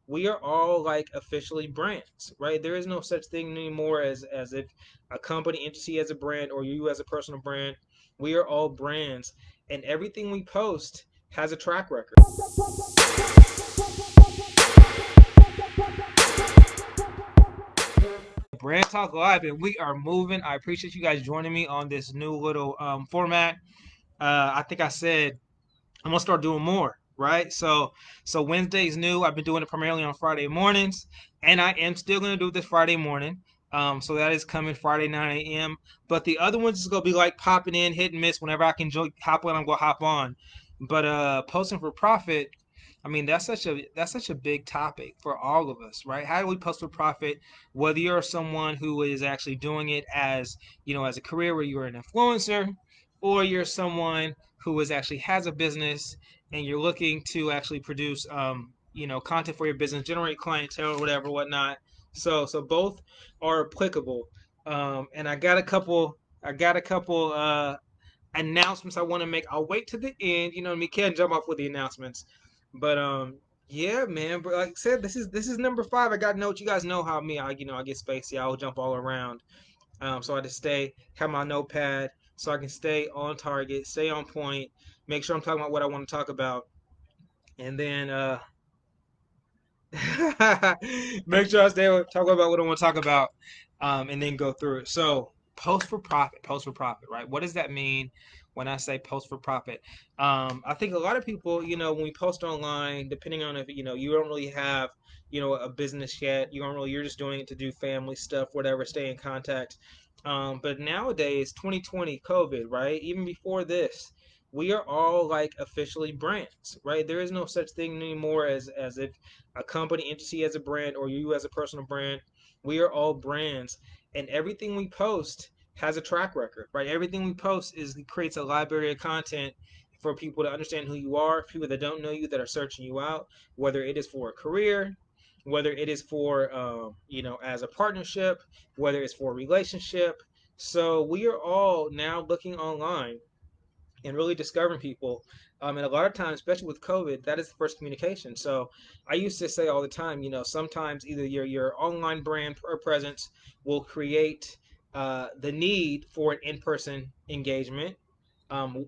we are all like officially brands, right? There is no such thing anymore as if a company entity as a brand or you as a personal brand. We are all brands, and everything we post has a track record. Brand Talk Live, and we are moving. I appreciate you guys joining me on this new little format. I think I said I'm gonna start doing more, right? So Wednesday's new. I've been doing it primarily on Friday mornings, and I am still gonna do this Friday morning. So that is coming Friday 9 a.m. But the other ones is gonna be like popping in, hit and miss. Whenever I can hop on, I'm gonna hop on. But posting for profit, I mean that's such a big topic for all of us, right? How do we post for profit? Whether you're someone who is actually doing it as as a career where you're an influencer, or you're someone who is actually has a business and you're looking to actually produce content for your business, generate clientele or whatever, whatnot. So both are applicable. And I got a couple announcements I want to make. I'll wait to the end. Me can't jump off with the announcements. But yeah, man. But like I said, this is number 5. I got notes. You guys know how me. I get spacey. I'll jump all around. So I just have my notepad so I can stay on target, stay on point, make sure I'm talking about what I want to talk about, and then make sure I stay talk about what I want to talk about, and then go through it. So post for profit, right? What does that mean when I say post for profit? I think a lot of people, when we post online, depending on if you don't really have a business yet, you're just doing it to do family stuff, whatever, stay in contact. But nowadays, 2020, COVID, right? Even before this, we are all like officially brands, right? There is no such thing anymore as if a company entity as a brand or you as a personal brand. We are all brands, and everything we post has a track record, right? Everything we post creates a library of content for people to understand who you are, people that don't know you that are searching you out, whether it is for a career, whether it is for as a partnership, whether it's for a relationship. So we are all now looking online and really discovering people. And a lot of times, especially with COVID, that is the first communication. So I used to say all the time, sometimes either your online brand or presence will create the need for an in-person engagement,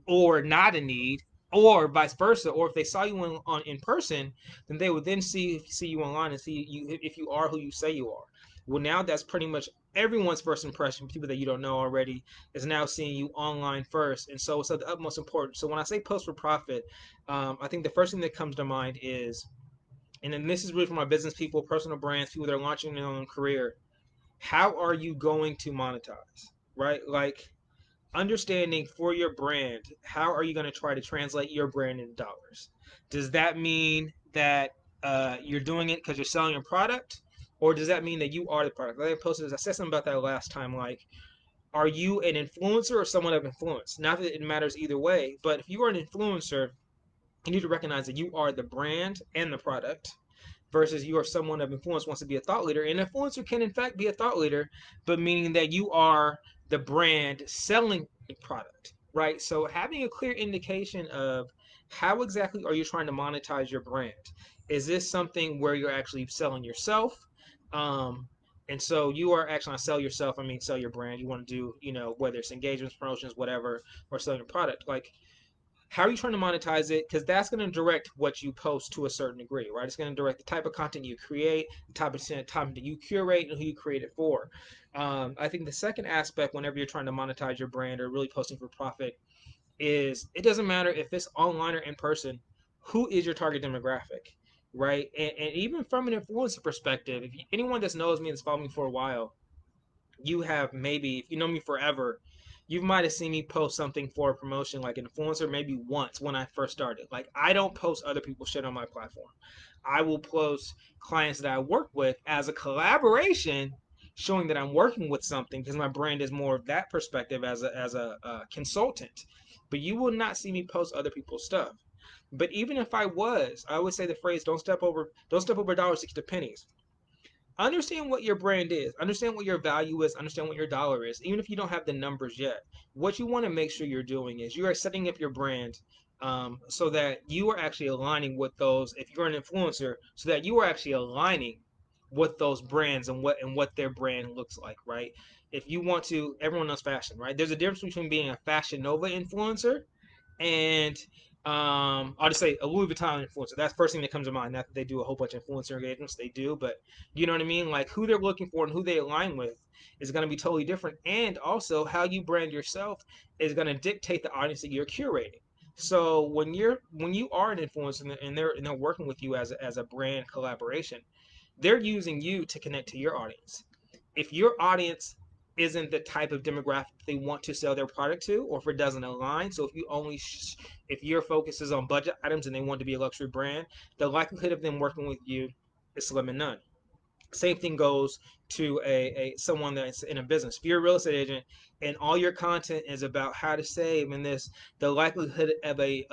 or not a need, or vice versa. Or if they saw you in person, then they would then see you online and see you if you are who you say you are. Well, now that's pretty much everyone's first impression. People that you don't know already is now seeing you online first, and so it's of the utmost importance. So when I say post for profit, I think the first thing that comes to mind is, and then this is really for my business people, personal brands, people that are launching their own career. How are you going to monetize, right? Like understanding for your brand, how are you going to try to translate your brand into dollars? Does that mean that you're doing it because you're selling your product, or does that mean that you are the product? Like I posted, I said something about that last time. Like, are you an influencer or someone of influence? Not that it matters either way, but if you are an influencer, you need to recognize that you are the brand and the product versus you are someone of influence wants to be a thought leader. An influencer can in fact be a thought leader, but meaning that you are the brand selling a product, right? So having a clear indication of how exactly are you trying to monetize your brand. Is this something where you're actually selling yourself? Um, and so you are actually not sell yourself, I mean sell your brand. You want to do, whether it's engagements, promotions, whatever, or selling your product. Like how are you trying to monetize it? Because that's going to direct what you post to a certain degree, right? It's going to direct the type of content you create, the type of content you curate, and who you create it for. I think the second aspect, whenever you're trying to monetize your brand or really posting for profit, is it doesn't matter if it's online or in person. Who is your target demographic, right? And even from an influencer perspective, if anyone that knows me and has followed me for a while, you have maybe, if you know me forever, you might have seen me post something for a promotion like an influencer maybe once when I first started. Like I don't post other people's shit on my platform. I will post clients that I work with as a collaboration, showing that I'm working with something because my brand is more of that perspective as a consultant. But you will not see me post other people's stuff. But even if I was, I always say the phrase don't step over dollars to get the pennies. Understand what your brand is, understand what your value is, understand what your dollar is, even if you don't have the numbers yet. What you want to make sure you're doing is you are setting up your brand so that you are actually aligning with those. If you're an influencer, so that you are actually aligning with those brands and what their brand looks like, right? If you want to, everyone knows fashion, right? There's a difference between being a Fashion Nova influencer and I'll just say a Louis Vuitton influencer. That's the first thing that comes to mind. Not that they do a whole bunch of influencer engagements, they do, but you know what I mean. Like who they're looking for and who they align with is going to be totally different, and also how you brand yourself is going to dictate the audience that you're curating. So when you are an influencer and they're working with you as a brand collaboration, they're using you to connect to your audience. If your audience isn't the type of demographic they want to sell their product to, or if it doesn't align, so if your focus is on budget items and they want to be a luxury brand, the likelihood of them working with you is slim and none. Same thing goes to a someone that's in a business. If you're a real estate agent and all your content is about how to save and this, the likelihood of a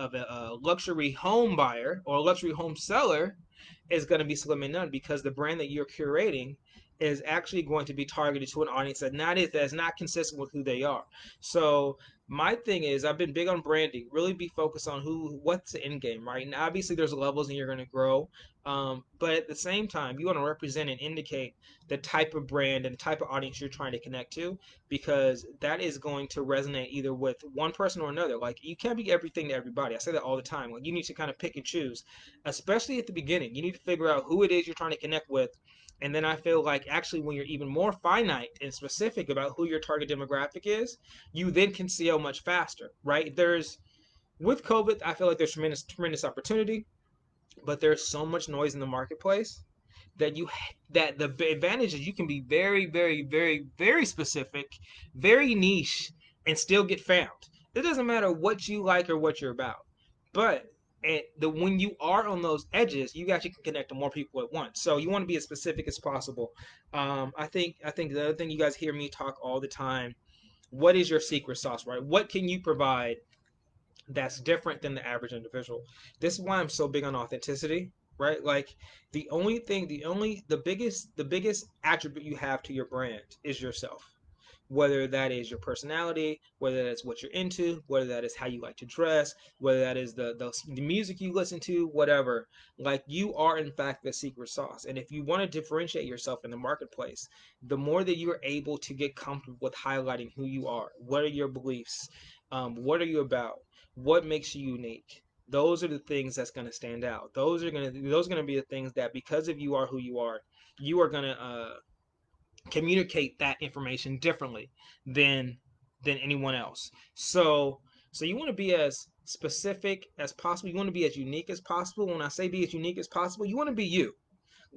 luxury home buyer or a luxury home seller is going to be slim and none, because the brand that you're curating is actually going to be targeted to an audience that's not consistent with who they are. So my thing is, I've been big on branding. Really be focused on what's the end game, right? And obviously, there's levels, and you're going to grow. But at the same time, you want to represent and indicate the type of brand and the type of audience you're trying to connect to, because that is going to resonate either with one person or another. Like you can't be everything to everybody. I say that all the time. Like you need to kind of pick and choose, especially at the beginning. You need to figure out who it is you're trying to connect with. And then I feel like actually when you're even more finite and specific about who your target demographic is, you then can scale much faster, right? There's with COVID, I feel like there's tremendous opportunity, but there's so much noise in the marketplace that you that the advantage is you can be very, very, very, very specific, very niche, and still get found. It doesn't matter what you like or what you're about, but when you are on those edges, you actually can connect to more people at once. So you want to be as specific as possible. I think the other thing you guys hear me talk all the time. What is your secret sauce, right? What can you provide that's different than the average individual? This is why I'm so big on authenticity, right? Like the biggest attribute you have to your brand is yourself, whether that is your personality, whether that's what you're into, whether that is how you like to dress, whether that is the music you listen to, whatever. Like you are in fact the secret sauce. And if you want to differentiate yourself in the marketplace, the more that you're able to get comfortable with highlighting who you are, what are your beliefs, what are you about, what makes you unique. Those are the things that's going to stand out. Those are going to be the things that, because of you are who you are going to communicate that information differently than anyone else. So you want to be as specific as possible. You want to be as unique as possible. When I say be as unique as possible, you want to be you.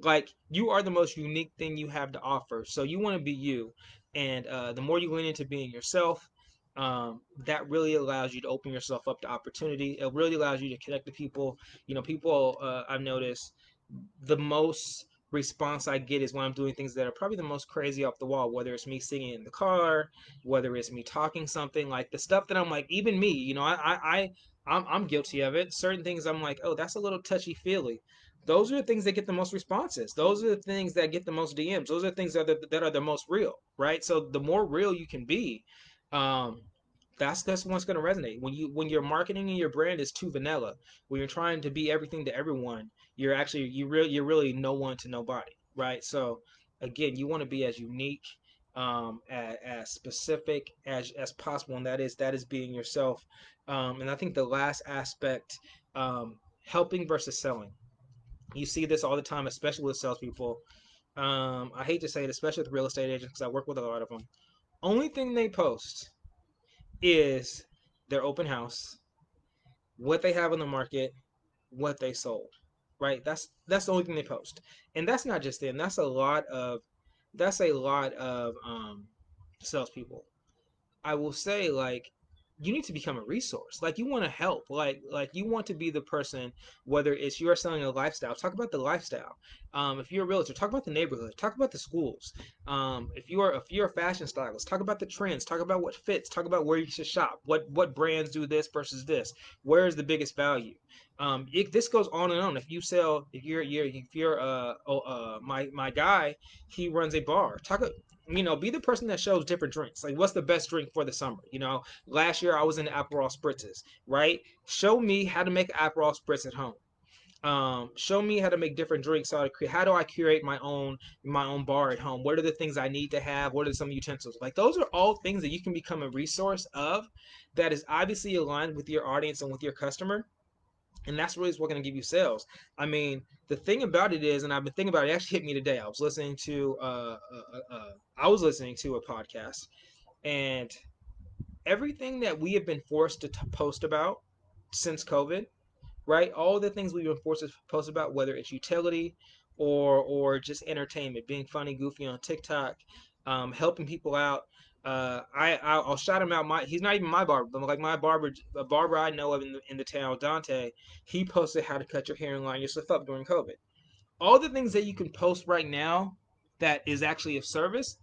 Like you are the most unique thing you have to offer. So you want to be you, and the more you lean into being yourself, that really allows you to open yourself up to opportunity. It really allows you to connect to people. People I've noticed the most response I get is when I'm doing things that are probably the most crazy off the wall, whether it's me singing in the car, whether it's me talking something, like the stuff that I'm like, even me, I'm guilty of it. Certain things I'm like, oh, that's a little touchy feely. Those are the things that get the most responses. Those are the things that get the most DMs. Those are the things that are the most real, right? So the more real you can be, um, that's what's going to resonate. When your marketing and your brand is too vanilla, when you're trying to be everything to everyone, you're really no one to nobody, right? So again, you want to be as unique, as specific as possible, and that is being yourself. And I think the last aspect, helping versus selling. You see this all the time, especially with salespeople. I hate to say it, especially with real estate agents, because I work with a lot of them. Only thing they post is their open house, what they have on the market, what they sold, right? That's the only thing they post, and that's not just them. That's a lot of salespeople. I will say, like, you need to become a resource. Like you want to help. Like you want to be the person. Whether it's you're selling a lifestyle, talk about the lifestyle. If you're a realtor, talk about the neighborhood. Talk about the schools. If you're a fashion stylist, talk about the trends. Talk about what fits. Talk about where you should shop. What brands do this versus this. Where is the biggest value? This goes on and on. If you sell, if you're my guy, he runs a bar. Be the person that shows different drinks. Like, what's the best drink for the summer? Last year I was in the Aperol spritzes, right? Show me how to make Aperol spritz at home. Show me how to make different drinks. How do I curate my own bar at home? What are the things I need to have? What are some utensils? Like, those are all things that you can become a resource of, that is obviously aligned with your audience and with your customer, and that's really what's going to give you sales. I mean, the thing about it is, and I've been thinking about it. It actually hit me today. I was listening to a podcast, and everything that we have been forced to post about since COVID, right? All the things we've been forced to post about, whether it's utility or just entertainment, being funny, goofy on TikTok, helping people out. I'll shout him out. He's not even my barber, but like my barber, a barber I know of in the town, Dante. He posted how to cut your hair and line yourself up during COVID. All the things that you can post right now that is actually of service.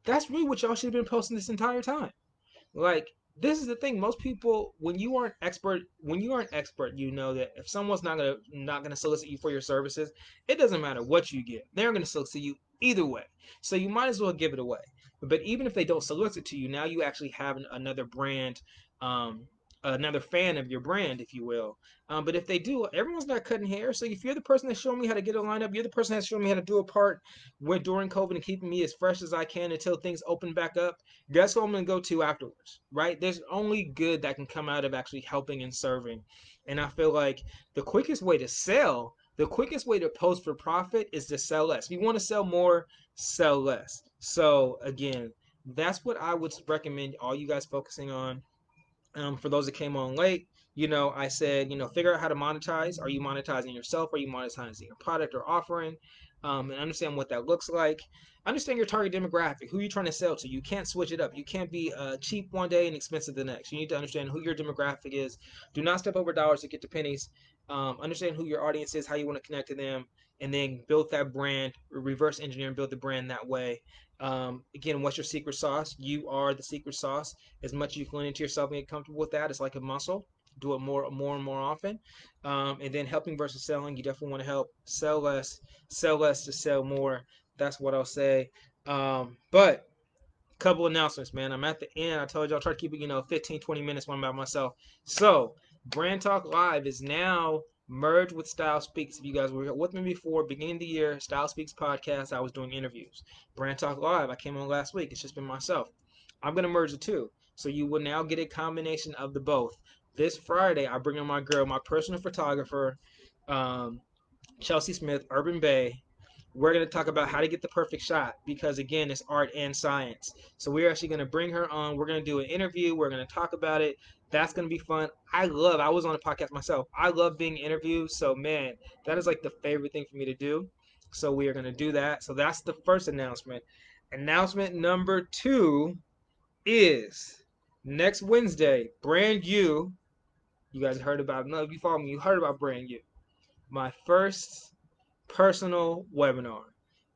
That's really what y'all should have been posting this entire time. Like, this is the thing. Most people, when you aren't expert, you know that if someone's not gonna solicit you for your services, it doesn't matter what you get. They're gonna solicit you either way. So you might as well give it away. But even if they don't solicit to you, now you actually have another brand, um, another fan of your brand, if you will. But if they do, everyone's not cutting hair. So if you're the person that's showing me how to get a lineup, you're the person that's showing me how to do a part with during COVID and keeping me as fresh as I can until things open back up. Guess who I'm going to go to afterwards, right? There's only good that can come out of actually helping and serving. And I feel like the quickest way to post for profit is to sell less. If you want to sell more, sell less. So, again, that's what I would recommend all you guys focusing on. For those that came on late, I said, figure out how to monetize. Are you monetizing yourself? Are you monetizing your product or offering? And understand what that looks like. Understand your target demographic. Who are you trying to sell to? You can't switch it up. You can't be cheap one day and expensive the next. You need to understand who your demographic is. Do not step over dollars to get to pennies. Understand who your audience is, how you want to connect to them, and then build that brand, reverse engineer and build the brand that way. Again, what's your secret sauce? You are the secret sauce. As much as you can lean into yourself and get comfortable with that, it's like a muscle. Do it more and more often. And then helping versus selling, you definitely want to help sell less to sell more. That's what I'll say. But couple announcements, man. I'm at the end. I told you I'll try to keep it, 15, 20 minutes when I'm by myself. So, Brand Talk Live is now merged with Style Speaks. If you guys were with me before, beginning of the year, Style Speaks podcast, I was doing interviews. Brand Talk Live, I came on last week. It's just been myself. I'm going to merge the two. So, you will now get a combination of the both. This Friday, I bring on my girl, my personal photographer, um, Chelsea Smith, Urban Bay. We're going to talk about how to get the perfect shot because, again, it's art and science. So we're actually going to bring her on. We're going to do an interview. We're going to talk about it. That's going to be fun. I was on a podcast myself. I love being interviewed. So, man, that is like the favorite thing for me to do. So we are going to do that. So that's the first announcement. Announcement number two is next Wednesday, Brand U. You guys heard about it. No, if you follow me, you heard about Brand U. My first personal webinar.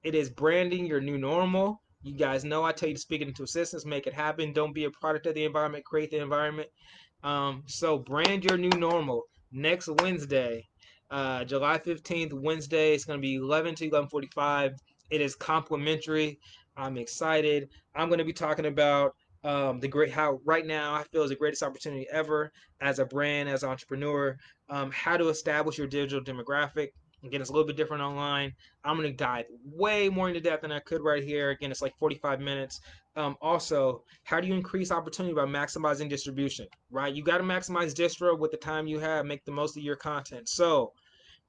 It is branding your new normal. You guys know I tell you to speak it into existence, make it happen. Don't be a product of the environment, create the environment. So brand your new normal next Wednesday, July 15th, Wednesday. It's going to be 11 to 11:45. It is complimentary. I'm excited. I'm going to be talking about how right now I feel is the greatest opportunity ever as a brand, as an entrepreneur, how to establish your digital demographic. Again, it's a little bit different online. I'm going to dive way more into depth than I could right here. Again, it's like 45 minutes. Also, how do you increase opportunity by maximizing distribution, right? You got to maximize distro with the time you have, make the most of your content. So,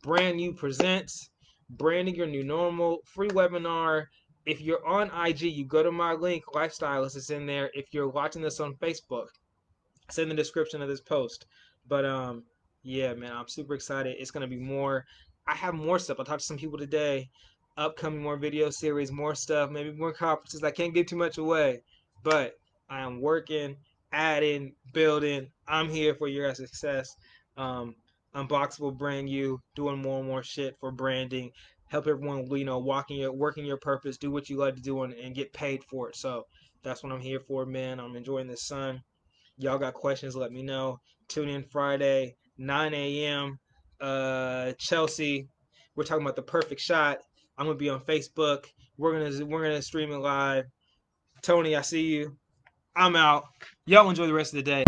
Brand New presents Branding Your New Normal, free webinar. If you're on IG, you go to my link, Lifestylist is in there. If you're watching this on Facebook, it's in the description of this post. But yeah, man, I'm super excited. It's gonna be more. I have more stuff. I talked to some people today. Upcoming more video series, more stuff, maybe more conferences. I can't give too much away, but I am working, adding, building. I'm here for your success. Um, Unbox will bring you doing more and more shit for branding. Help everyone, working your purpose, do what you like to do, and get paid for it. So that's what I'm here for, man. I'm enjoying the sun. Y'all got questions, let me know. Tune in Friday, 9 a.m. Chelsea. We're talking about the perfect shot. I'm gonna be on Facebook. We're gonna stream it live. Tony, I see you. I'm out. Y'all enjoy the rest of the day.